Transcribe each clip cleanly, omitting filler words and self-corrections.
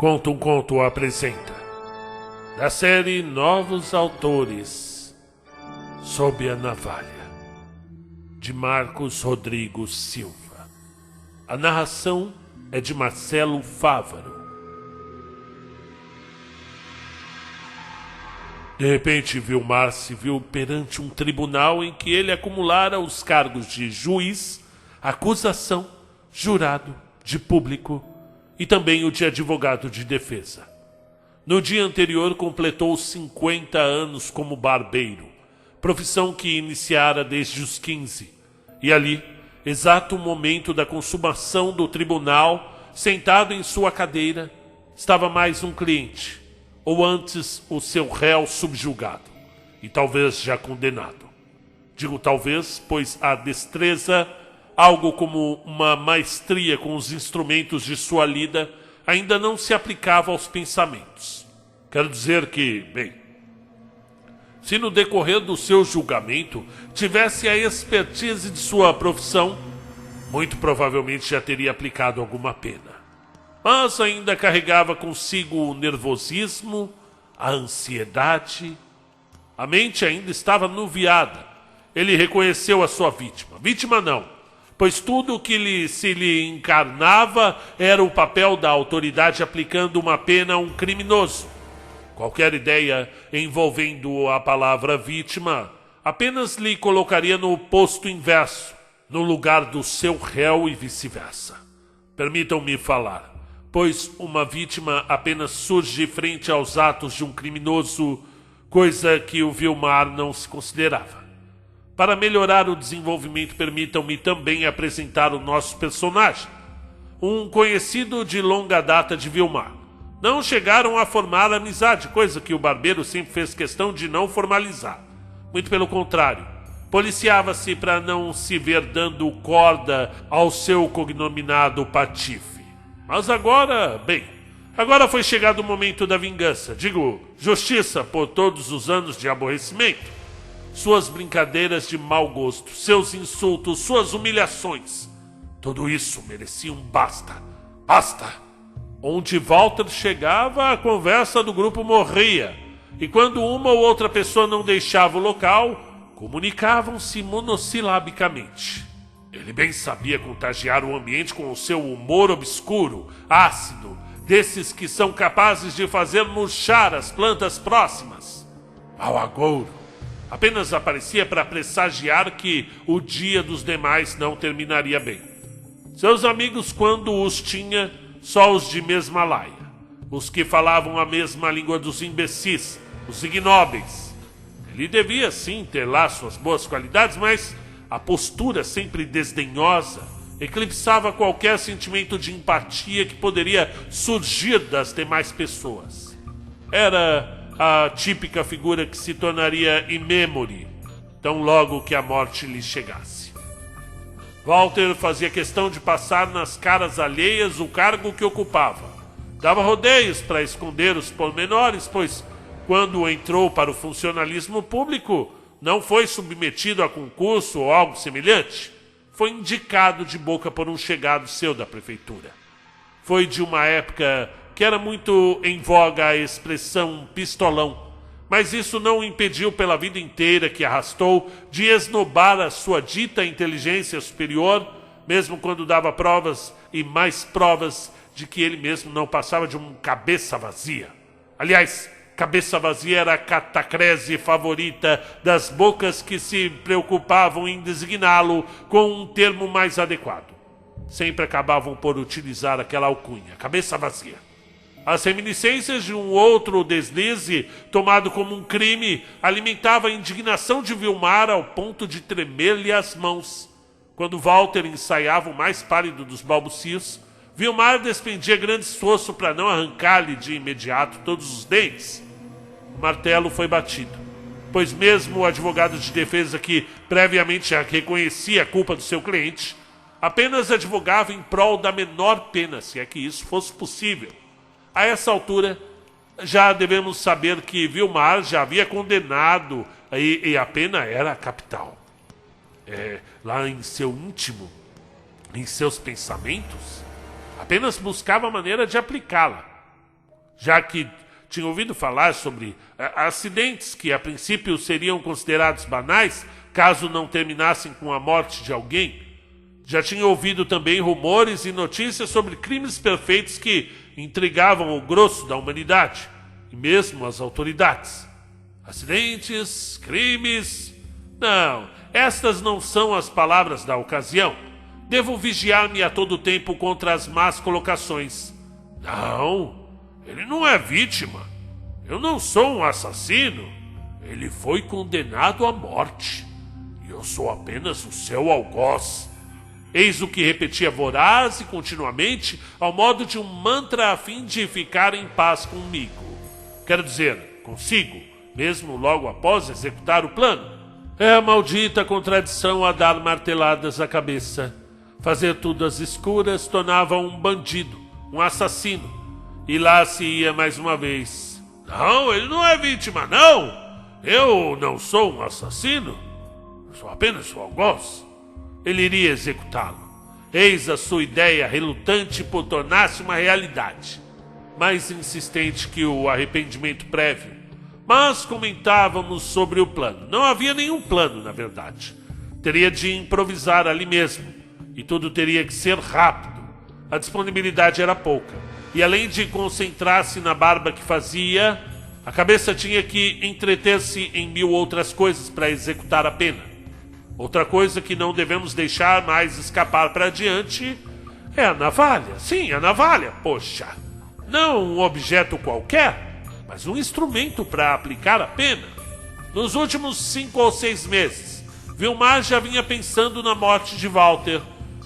Conta um Conto apresenta, da série Novos Autores, Sob a Navalha, de Marcos Rodrigo Silva. A narração é de Marcelo Fávaro. De repente, Vilmar se viu perante um tribunal em que ele acumulara os cargos de juiz, acusação, jurado, de público e também o de advogado de defesa. No dia anterior completou 50 anos como barbeiro, profissão que iniciara desde os 15. E ali, exato momento da consumação do tribunal, sentado em sua cadeira, estava mais um cliente, ou antes o seu réu subjugado, e talvez já condenado. Digo talvez, pois a destreza, algo como uma maestria com os instrumentos de sua lida, ainda não se aplicava aos pensamentos. Quero dizer que, bem, se no decorrer do seu julgamento tivesse a expertise de sua profissão, muito provavelmente já teria aplicado alguma pena. Mas ainda carregava consigo o nervosismo, a ansiedade. A mente ainda estava nuviada. Ele reconheceu a sua vítima. Vítima não, pois tudo o que se lhe encarnava era o papel da autoridade aplicando uma pena a um criminoso. Qualquer ideia envolvendo a palavra vítima apenas lhe colocaria no posto inverso, no lugar do seu réu e vice-versa. Permitam-me falar, pois uma vítima apenas surge frente aos atos de um criminoso, coisa que o Vilmar não se considerava. Para melhorar o desenvolvimento, permitam-me também apresentar o nosso personagem, um conhecido de longa data de Vilmar. Não chegaram a formar amizade, coisa que o barbeiro sempre fez questão de não formalizar. Muito pelo contrário, policiava-se para não se ver dando corda ao seu cognominado patife. Mas agora, bem, agora foi chegado o momento da vingança. Digo, justiça por todos os anos de aborrecimento. Suas brincadeiras de mau gosto, seus insultos, suas humilhações. Tudo isso merecia um basta. Basta! Onde Walter chegava, a conversa do grupo morria. E quando uma ou outra pessoa não deixava o local, comunicavam-se monossilabicamente. Ele bem sabia contagiar o ambiente com o seu humor obscuro, ácido, desses que são capazes de fazer murchar as plantas próximas. Ao agouro, apenas aparecia para pressagiar que o dia dos demais não terminaria bem. Seus amigos, quando os tinha, só os de mesma laia, os que falavam a mesma língua dos imbecis, os ignóbeis. Ele devia sim ter lá suas boas qualidades, mas a postura sempre desdenhosa eclipsava qualquer sentimento de empatia que poderia surgir das demais pessoas. Era a típica figura que se tornaria imêmore, tão logo que a morte lhe chegasse. Walter fazia questão de passar nas caras alheias o cargo que ocupava. Dava rodeios para esconder os pormenores, pois, quando entrou para o funcionalismo público, não foi submetido a concurso ou algo semelhante. Foi indicado de boca por um chegado seu da prefeitura. Foi de uma época que era muito em voga a expressão pistolão, mas isso não o impediu pela vida inteira que arrastou de esnobar a sua dita inteligência superior, mesmo quando dava provas e mais provas de que ele mesmo não passava de um cabeça vazia. Aliás, cabeça vazia era a catacrese favorita das bocas que se preocupavam em designá-lo com um termo mais adequado. Sempre acabavam por utilizar aquela alcunha, cabeça vazia. As reminiscências de um outro deslize, tomado como um crime, alimentava a indignação de Vilmar ao ponto de tremer-lhe as mãos. Quando Walter ensaiava o mais pálido dos balbucios, Vilmar despendia grande esforço para não arrancar-lhe de imediato todos os dentes. O martelo foi batido, pois mesmo o advogado de defesa que previamente já reconhecia a culpa do seu cliente, apenas advogava em prol da menor pena, se é que isso fosse possível. A essa altura, já devemos saber que Vilmar já havia condenado e a pena era capital. Lá em seu íntimo, em seus pensamentos, apenas buscava a maneira de aplicá-la. já que tinha ouvido falar sobre acidentes que a princípio seriam considerados banais, caso não terminassem com a morte de alguém. Já tinha ouvido também rumores e notícias sobre crimes perfeitos que intrigavam o grosso da humanidade, e mesmo as autoridades. Acidentes, crimes... Não, estas não são as palavras da ocasião. Devo vigiar-me a todo tempo contra as más colocações. Não, ele não é vítima. Eu não sou um assassino. Ele foi condenado à morte. E eu sou apenas o seu algoz. Eis o que repetia voraz e continuamente, ao modo de um mantra a fim de ficar em paz comigo. Quero dizer, consigo, mesmo logo após executar o plano. É a maldita contradição a dar marteladas à cabeça. Fazer tudo às escuras tornava um bandido, um assassino. E lá se ia mais uma vez. Não, ele não é vítima, não! Eu não sou um assassino. Eu sou apenas o algoz. Ele iria executá-lo. Eis a sua ideia relutante por tornar-se uma realidade. Mais insistente que o arrependimento prévio. Mas comentávamos sobre o plano. Não havia nenhum plano, na verdade. Teria de improvisar ali mesmo. E tudo teria que ser rápido. A disponibilidade era pouca. E além de concentrar-se na barba que fazia, a cabeça tinha que entreter-se em 1000 outras coisas para executar a pena. Outra coisa que não devemos deixar mais escapar para adiante é a navalha. Sim, a navalha, poxa. Não um objeto qualquer, mas um instrumento para aplicar a pena. Nos últimos 5 ou 6 meses, Vilmar já vinha pensando na morte de Walter.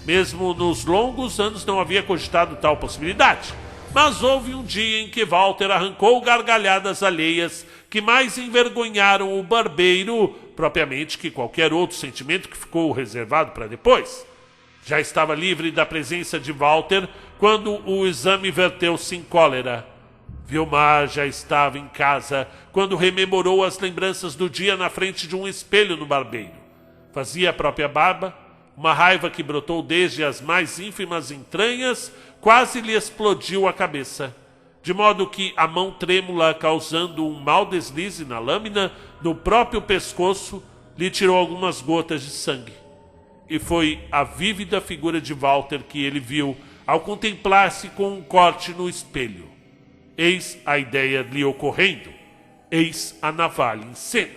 Mesmo nos longos anos não havia cogitado tal possibilidade. Mas houve um dia em que Walter arrancou gargalhadas alheias que mais envergonharam o barbeiro, propriamente, que qualquer outro sentimento que ficou reservado para depois. Já estava livre da presença de Walter quando o exame verteu-se em cólera. Vilmar já estava em casa quando rememorou as lembranças do dia na frente de um espelho no barbeiro. Fazia a própria barba. Uma raiva que brotou desde as mais ínfimas entranhas quase lhe explodiu a cabeça, de modo que a mão trêmula, causando um mau deslize na lâmina do próprio pescoço, lhe tirou algumas gotas de sangue. E foi a vívida figura de Walter que ele viu ao contemplar-se com um corte no espelho. Eis a ideia lhe ocorrendo. Eis a navalha em cena.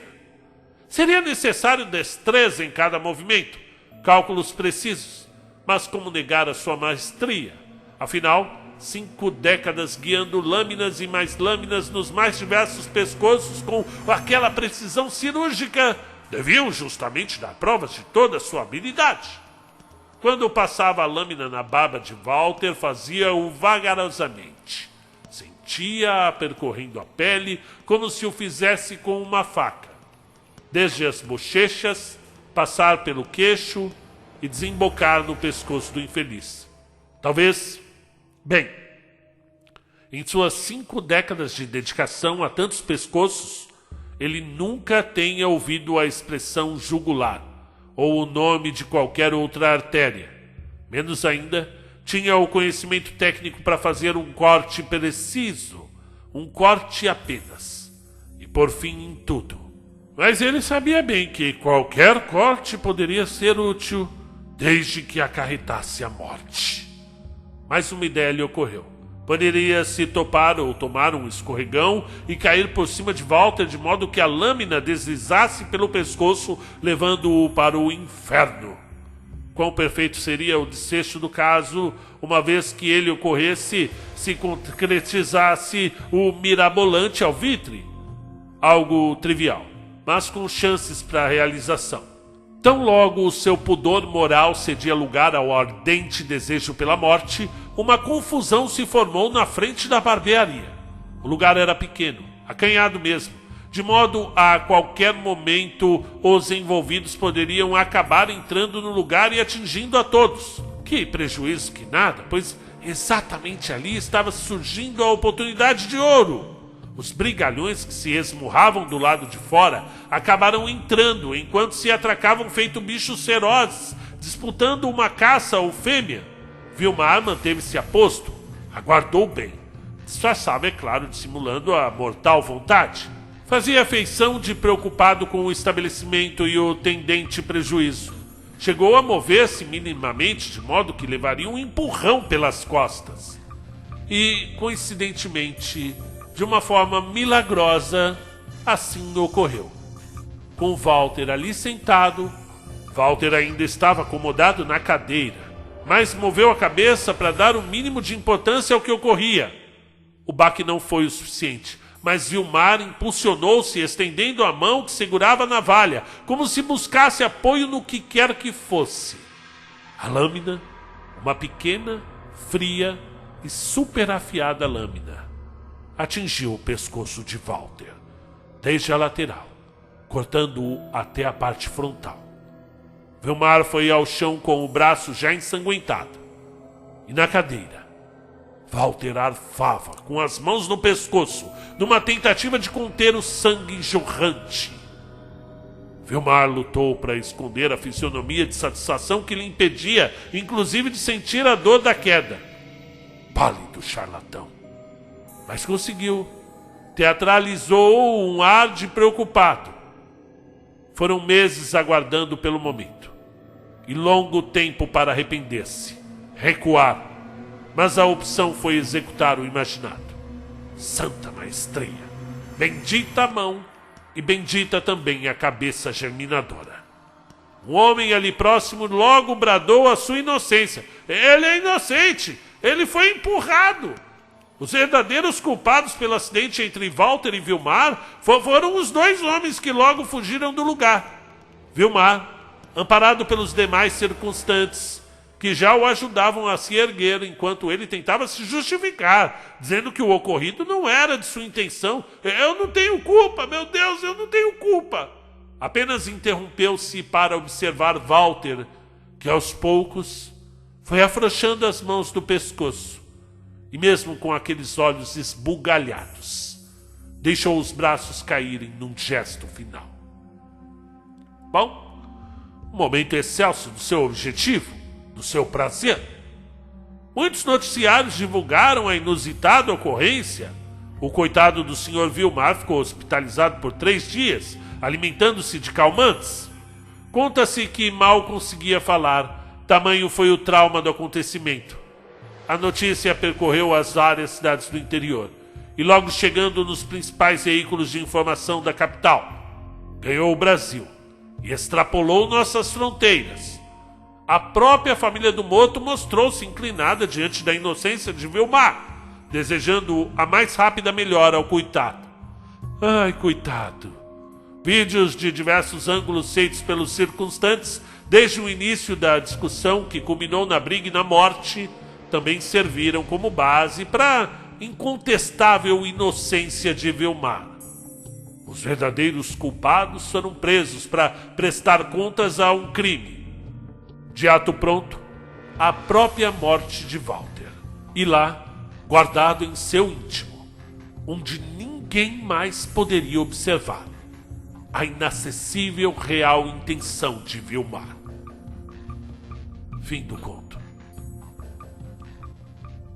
Seria necessário destreza em cada movimento, cálculos precisos, mas como negar a sua maestria? Afinal, 5 décadas guiando lâminas e mais lâminas nos mais diversos pescoços com aquela precisão cirúrgica deviam justamente dar provas de toda a sua habilidade. Quando passava a lâmina na barba de Walter, fazia-o vagarosamente. Sentia-a percorrendo a pele como se o fizesse com uma faca. Desde as bochechas, passar pelo queixo e desembocar no pescoço do infeliz. Talvez, bem, em suas 5 décadas de dedicação a tantos pescoços, ele nunca tenha ouvido a expressão jugular ou o nome de qualquer outra artéria. Menos ainda, tinha o conhecimento técnico para fazer um corte preciso, um corte apenas, e por fim em tudo. Mas ele sabia bem que qualquer corte poderia ser útil, desde que acarretasse a morte. Mais uma ideia lhe ocorreu. Poderia se topar ou tomar um escorregão e cair por cima de Walter, de modo que a lâmina deslizasse pelo pescoço, levando-o para o inferno. Quão perfeito seria o desfecho do caso, uma vez que ele ocorresse, se concretizasse o mirabolante alvitre. Algo trivial, mas com chances para a realização. Tão logo o seu pudor moral cedia lugar ao ardente desejo pela morte, uma confusão se formou na frente da barbearia. O lugar era pequeno, acanhado mesmo, de modo a qualquer momento os envolvidos poderiam acabar entrando no lugar e atingindo a todos. Que prejuízo que nada, pois exatamente ali estava surgindo a oportunidade de ouro. Os brigalhões que se esmurravam do lado de fora acabaram entrando, enquanto se atracavam feito bichos ferozes, disputando uma caça ou fêmea. Vilmar manteve-se a posto, aguardou bem, disfarçava, é claro, dissimulando a mortal vontade. Fazia feição de preocupado com o estabelecimento e o tendente prejuízo. Chegou a mover-se minimamente, de modo que levaria um empurrão pelas costas. E, coincidentemente, de uma forma milagrosa, assim ocorreu. Com Walter ali sentado, Walter ainda estava acomodado na cadeira, mas moveu a cabeça para dar o mínimo de importância ao que ocorria. O baque não foi o suficiente, mas Vilmar impulsionou-se, estendendo a mão que segurava a navalha, como se buscasse apoio no que quer que fosse. A lâmina, uma pequena, fria e super afiada lâmina, atingiu o pescoço de Walter, desde a lateral, cortando-o até a parte frontal. Vilmar foi ao chão com o braço já ensanguentado. E na cadeira, Walter arfava com as mãos no pescoço, numa tentativa de conter o sangue jorrante. Vilmar lutou para esconder a fisionomia de satisfação que lhe impedia, inclusive, de sentir a dor da queda. Pálido charlatão. Mas conseguiu. Teatralizou um ar de preocupado. Foram meses aguardando pelo momento. E longo tempo para arrepender-se, recuar. Mas a opção foi executar o imaginado. Santa maestria! Bendita a mão e bendita também a cabeça germinadora. Um homem ali próximo logo bradou a sua inocência. Ele é inocente! Ele foi empurrado! Os verdadeiros culpados pelo acidente entre Walter e Vilmar foram os dois homens que logo fugiram do lugar. Vilmar, amparado pelos demais circunstantes, que já o ajudavam a se erguer enquanto ele tentava se justificar, dizendo que o ocorrido não era de sua intenção. Eu não tenho culpa, meu Deus, eu não tenho culpa. Apenas interrompeu-se para observar Walter, que aos poucos foi afrouxando as mãos do pescoço, e mesmo com aqueles olhos esbugalhados, deixou os braços caírem num gesto final. Bom, um momento excelso do seu objetivo, do seu prazer. Muitos noticiários divulgaram a inusitada ocorrência. O coitado do Sr. Vilmar ficou hospitalizado por 3 dias, alimentando-se de calmantes. Conta-se que mal conseguia falar, tamanho foi o trauma do acontecimento. A notícia percorreu as várias cidades do interior e logo chegando nos principais veículos de informação da capital, ganhou o Brasil e extrapolou nossas fronteiras. A própria família do morto mostrou-se inclinada diante da inocência de Vilmar, desejando a mais rápida melhora ao coitado. Ai, coitado! Vídeos de diversos ângulos feitos pelos circunstantes, desde o início da discussão que culminou na briga e na morte, também serviram como base para a incontestável inocência de Vilmar. Os verdadeiros culpados foram presos para prestar contas a um crime. De ato pronto, a própria morte de Walter. E lá, guardado em seu íntimo, onde ninguém mais poderia observar, a inacessível real intenção de Vilmar. Fim do conto.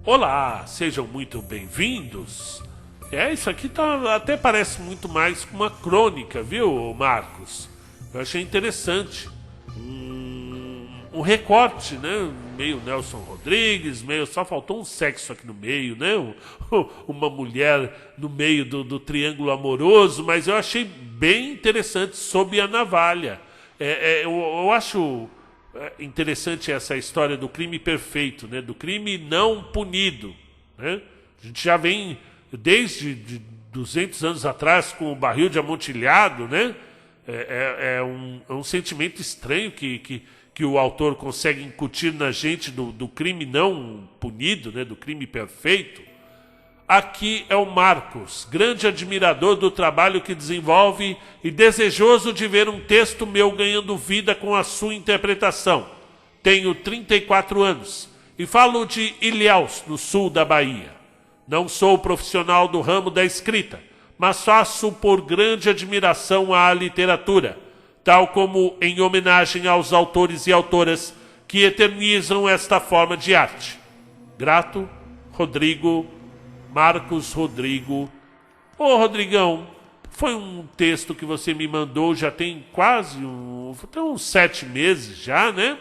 Olá, sejam muito bem-vindos. Isso aqui até parece muito mais uma crônica, viu, Marcos? Eu achei interessante. Um recorte, né? Meio Nelson Rodrigues, meio só faltou um sexo aqui no meio, né? Uma mulher no meio do triângulo amoroso, mas eu achei bem interessante sob a navalha. Eu acho interessante essa história do crime perfeito, né? Do crime não punido, né? A gente já vem desde 200 anos atrás com o barril de amontilhado, né? É um sentimento estranho que o autor consegue incutir na gente do crime não punido, né? Do crime perfeito. Aqui é o Marcos, grande admirador do trabalho que desenvolve e desejoso de ver um texto meu ganhando vida com a sua interpretação. Tenho 34 anos e falo de Ilhéus, no sul da Bahia. Não sou profissional do ramo da escrita, mas faço por grande admiração à literatura, tal como em homenagem aos autores e autoras que eternizam esta forma de arte. Grato, Rodrigo Marcos Rodrigo. Ô, Rodrigão, foi um texto que você me mandou já tem quase uns 7 meses já, né?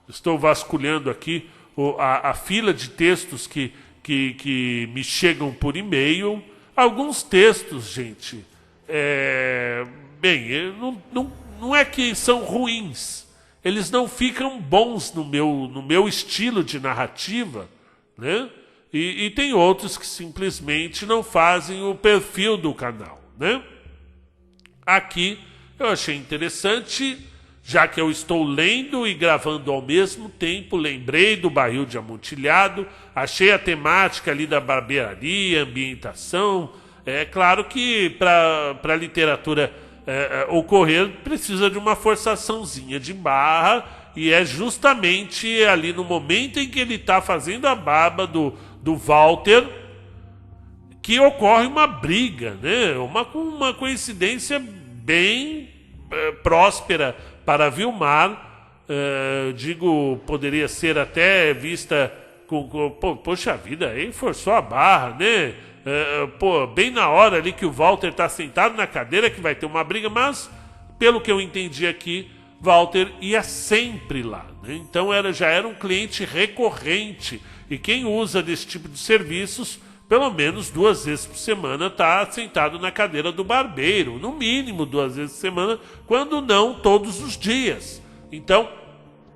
Estou vasculhando aqui a fila de textos que me chegam por e-mail. Alguns textos, gente, não é que são ruins. Eles não ficam bons no meu estilo de narrativa, né? E tem outros que simplesmente não fazem o perfil do canal, né? Aqui eu achei interessante, já que eu estou lendo e gravando ao mesmo tempo, lembrei do barril de amontilhado, achei a temática ali da barbearia, ambientação. É claro que para a literatura ocorrer precisa de uma forçaçãozinha de barra, e é justamente ali no momento em que ele está fazendo a barba do Walter que ocorre uma briga, né? Uma coincidência bem próspera para Vilmar. Poderia ser até vista poxa vida, aí forçou a barra, né? Bem na hora ali que o Walter está sentado na cadeira que vai ter uma briga, mas pelo que eu entendi aqui, Walter ia sempre lá, né? Então já era um cliente recorrente, e quem usa desse tipo de serviços, pelo menos 2 vezes por semana, está sentado na cadeira do barbeiro, no mínimo 2 vezes por semana, quando não todos os dias. Então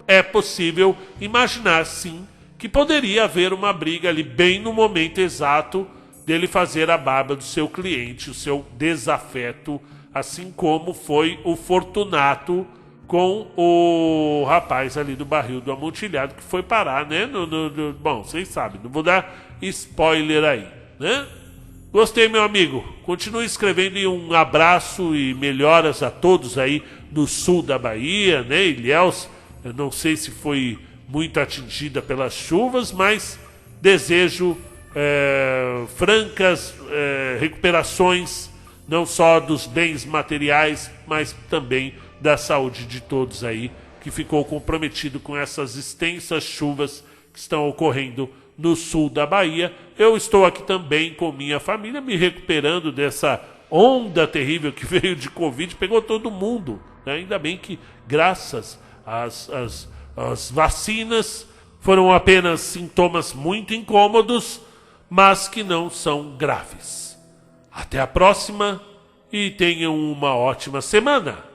é possível imaginar sim que poderia haver uma briga ali bem no momento exato dele fazer a barba do seu cliente, o seu desafeto, assim como foi o Fortunato com o rapaz ali do barril do amontilhado, que foi parar, né? Bom, vocês sabem, não vou dar spoiler aí, né? Gostei, meu amigo. Continue escrevendo, e um abraço e melhoras a todos aí no sul da Bahia, né? Ilhéus, eu não sei se foi muito atingida pelas chuvas, mas desejo francas recuperações, não só dos bens materiais, mas também da saúde de todos aí, que ficou comprometido com essas extensas chuvas que estão ocorrendo no sul da Bahia. Eu estou aqui também com minha família, me recuperando dessa onda terrível que veio de Covid, pegou todo mundo, né? Ainda bem que, graças às vacinas, foram apenas sintomas muito incômodos, mas que não são graves. Até a próxima e tenham uma ótima semana.